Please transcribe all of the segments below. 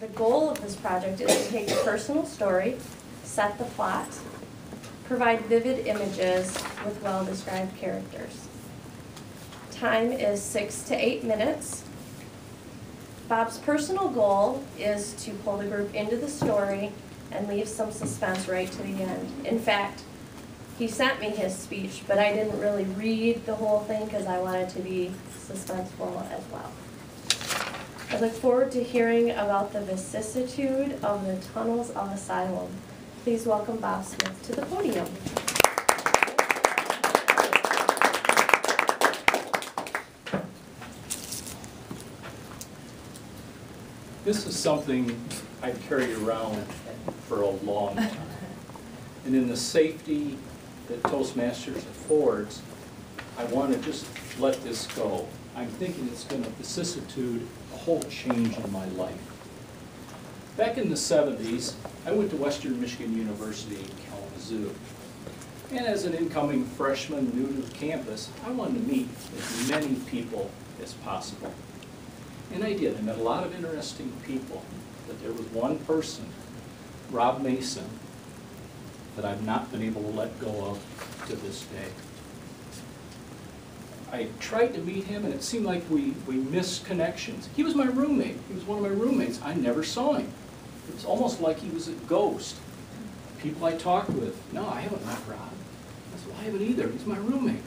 The goal of this project is to take a personal story, set the plot, provide vivid images with well-described characters. Time is 6 to 8 minutes. Bob's personal goal is to pull the group into the story and leave some suspense right to the end. In fact, he sent me his speech, but I didn't really read the whole thing because I wanted to be suspenseful as well. I look forward to hearing about the vicissitude of the tunnels of Asylum. Please welcome Bob Smith to the podium. This is something I've carried around for a long time. And in the safety that Toastmasters affords, I want to just let this go. I'm thinking it's going to vicissitude a whole change in my life. Back in the 70s, I went to Western Michigan University in Kalamazoo. And as an incoming freshman new to the campus, I wanted to meet as many people as possible. And I did. I met a lot of interesting people. But there was one person, Rob Mason, that I've not been able to let go of to this day. I tried to meet him, and it seemed like we missed connections. He was my roommate. He was one of my roommates. I never saw him. It was almost like he was a ghost. People I talked with, no, I haven't met Rob. I said, well, I haven't either. He's my roommate.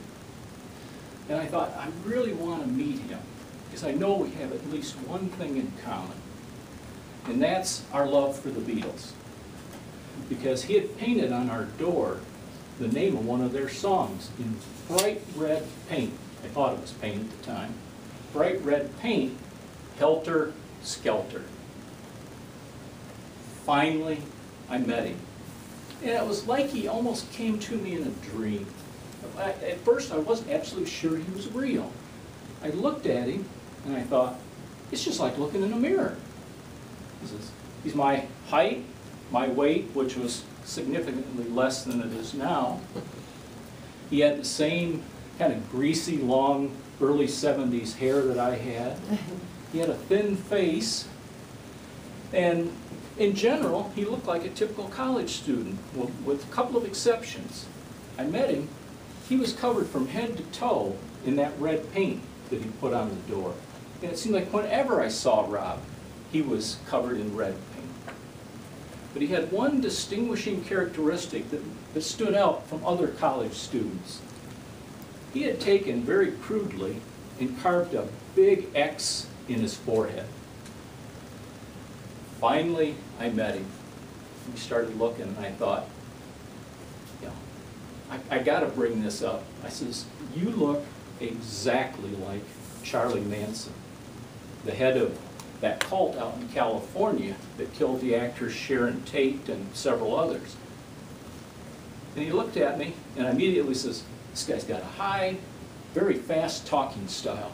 And I thought, I really want to meet him, because I know we have at least one thing in common, and that's our love for the Beatles. Because he had painted on our door the name of one of their songs in bright red paint. I thought it was paint at the time. Bright red paint, Helter Skelter. Finally, I met him. And it was like he almost came to me in a dream. At first, I wasn't absolutely sure he was real. I looked at him, and I thought, it's just like looking in a mirror. He's my height, my weight, which was significantly less than it is now. He had the same kind of greasy, long, early 70s hair that I had. He had a thin face. And in general, he looked like a typical college student, with a couple of exceptions. I met him. He was covered from head to toe in that red paint that he put on the door. And it seemed like whenever I saw Rob, he was covered in red paint. But he had one distinguishing characteristic that stood out from other college students. He had taken, very crudely, and carved a big X in his forehead. Finally, I met him. We started looking, and I thought, you know, I got to bring this up. I says, you look exactly like Charlie Manson, the head of that cult out in California that killed the actors Sharon Tate and several others. And he looked at me, and immediately says, this guy's got a high, very fast talking style.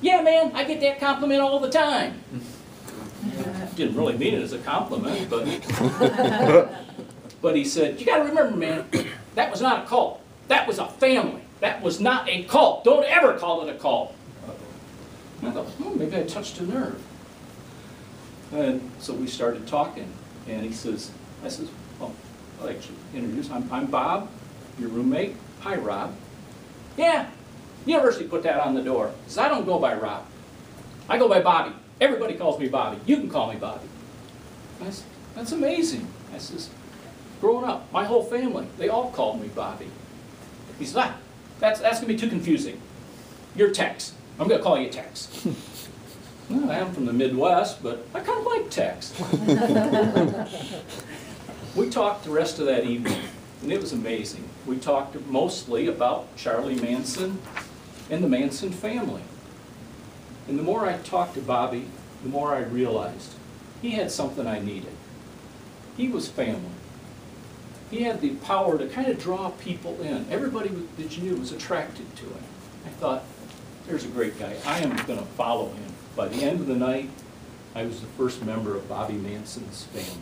Yeah, man, I get that compliment all the time. Didn't really mean it as a compliment, but he said, you got to remember, man, that was not a cult. That was a family. That was not a cult. Don't ever call it a cult. And I thought, oh, maybe I touched a nerve. And so we started talking, and he says, I says, well, I'll actually introduce, I'm Bob, your roommate. Hi, Rob. Yeah, university put that on the door. He says, I don't go by Rob. I go by Bobby. Everybody calls me Bobby. You can call me Bobby. I said, that's amazing. I says, growing up, my whole family, they all called me Bobby. He says, that's going to be too confusing. You're Tex. I'm going to call you Tex. Well, I am from the Midwest, but I kind of like Tex. We talked the rest of that evening, and it was amazing. We talked mostly about Charlie Manson and the Manson family. And the more I talked to Bobby, the more I realized he had something I needed. He was family. He had the power to kind of draw people in. Everybody that you knew was attracted to him. I thought, there's a great guy. I am going to follow him. By the end of the night, I was the first member of Bobby Manson's family.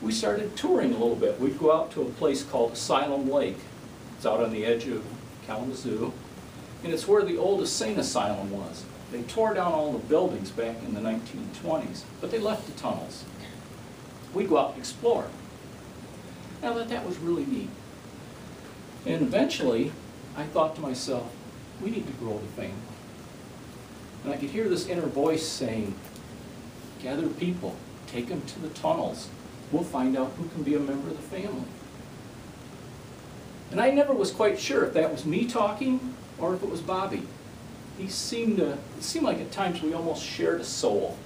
We started touring a little bit. We'd go out to a place called Asylum Lake. It's out on the edge of Kalamazoo. And it's where the old insane asylum was. They tore down all the buildings back in the 1920s, but they left the tunnels. We'd go out and explore. And I thought that was really neat. And eventually, I thought to myself, we need to grow the family. And I could hear this inner voice saying, gather people, take them to the tunnels. We'll find out who can be a member of the family. And I never was quite sure if that was me talking or if it was Bobby. It seemed like at times we almost shared a soul.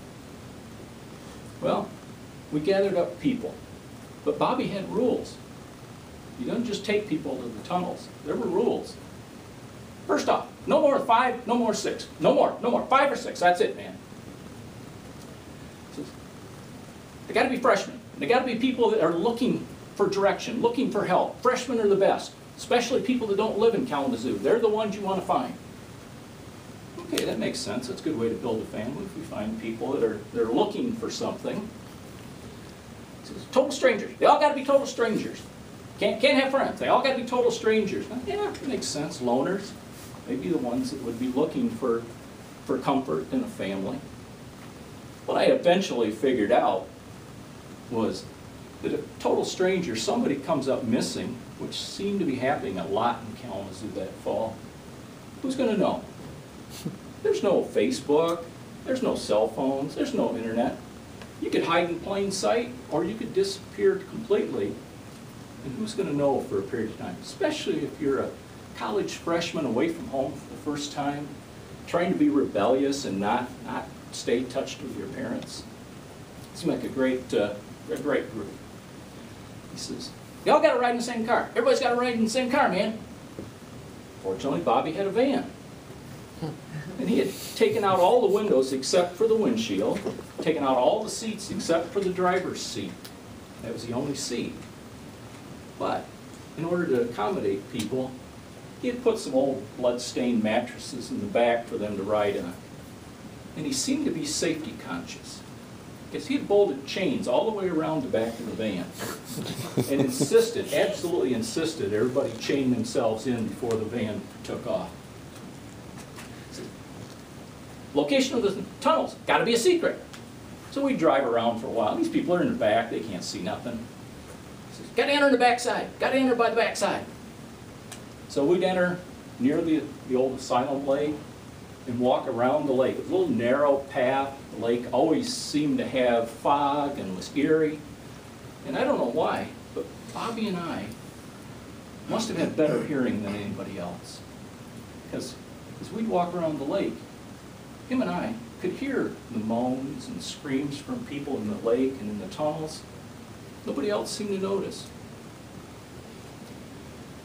Well, we gathered up people, but Bobby had rules. You don't just take people to the tunnels. There were rules. First off, no more 5, no more 6, no more, 5 or 6, that's it, man. So, they gotta be freshmen. They gotta be people that are looking for direction, looking for help. Freshmen are the best, especially people that don't live in Kalamazoo. They're the ones you wanna find. Okay, that makes sense. That's a good way to build a family if we find people that are looking for something. So, total strangers. They all gotta be total strangers. Can't have friends. They all got to be total strangers. Yeah, it makes sense. Loners, maybe the ones that would be looking for comfort in a family. What I eventually figured out was that a total stranger, somebody comes up missing, which seemed to be happening a lot in Kalamazoo that fall, who's going to know? There's no Facebook. There's no cell phones. There's no internet. You could hide in plain sight, or you could disappear completely. And who's going to know for a period of time? Especially if you're a college freshman away from home for the first time, trying to be rebellious and not stay touched with your parents. Seems like a great group. He says, "You all got to ride in the same car. Everybody's got to ride in the same car, man." Fortunately, Bobby had a van. And he had taken out all the windows except for the windshield, taken out all the seats except for the driver's seat. That was the only seat. But in order to accommodate people, he had put some old blood-stained mattresses in the back for them to ride on. And he seemed to be safety conscious, because he had bolted chains all the way around the back of the van and insisted, absolutely insisted, everybody chain themselves in before the van took off. Location of the tunnels, got to be a secret. So we drive around for a while. These people are in the back, they can't see nothing. Got to enter in the backside. Got to enter by the backside. So we'd enter near the old Asylum Lake and walk around the lake. It was a little narrow path. The lake always seemed to have fog and was eerie. And I don't know why, but Bobby and I must have had better hearing than anybody else. Because as we'd walk around the lake, him and I could hear the moans and screams from people in the lake and in the tunnels. Nobody else seemed to notice.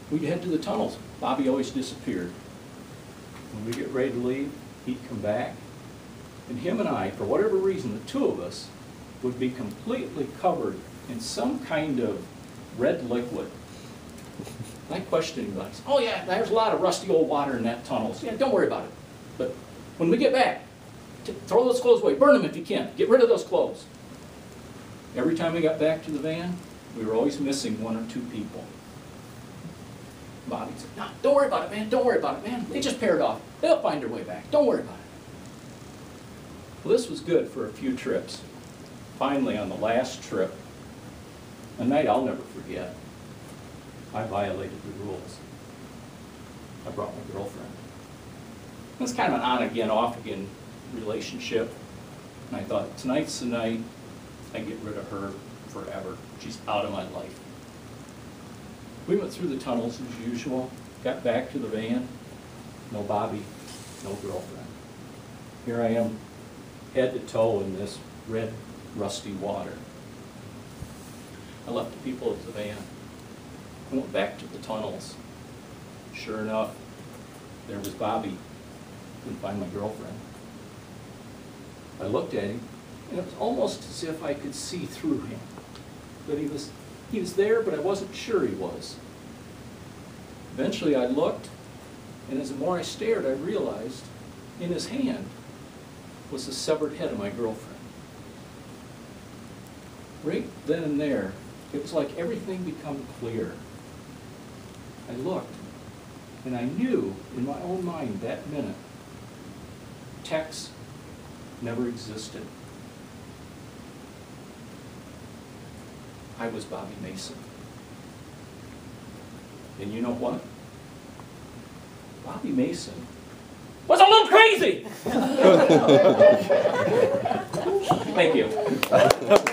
We'd head to the tunnels. Bobby always disappeared. When we get ready to leave, he'd come back. And him and I, for whatever reason, the two of us, would be completely covered in some kind of red liquid. And I questioned him. I said, "Oh yeah, there's a lot of rusty old water in that tunnel. So yeah, don't worry about it. But when we get back, throw those clothes away. Burn them if you can. Get rid of those clothes." Every time we got back to the van, we were always missing 1 or 2 people. Bobby said, "No, don't worry about it, man. Don't worry about it, man. They just paired off. They'll find their way back. Don't worry about it." Well, this was good for a few trips. Finally, on the last trip, a night I'll never forget, I violated the rules. I brought my girlfriend. It was kind of an on-again, off-again relationship. And I thought, tonight's the night I get rid of her forever. She's out of my life. We went through the tunnels as usual, got back to the van, no Bobby, no girlfriend. Here I am, head to toe in this red, rusty water. I left the people at the van. I went back to the tunnels. Sure enough, there was Bobby. Couldn't find my girlfriend. I looked at him, and it was almost as if I could see through him. That he was there, but I wasn't sure he was. Eventually I looked, and as the more I stared, I realized in his hand was the severed head of my girlfriend. Right then and there, it was like everything became clear. I looked, and I knew in my own mind that minute, Tex never existed. I was Bobby Mason. And you know what? Bobby Mason was a little crazy! Thank you.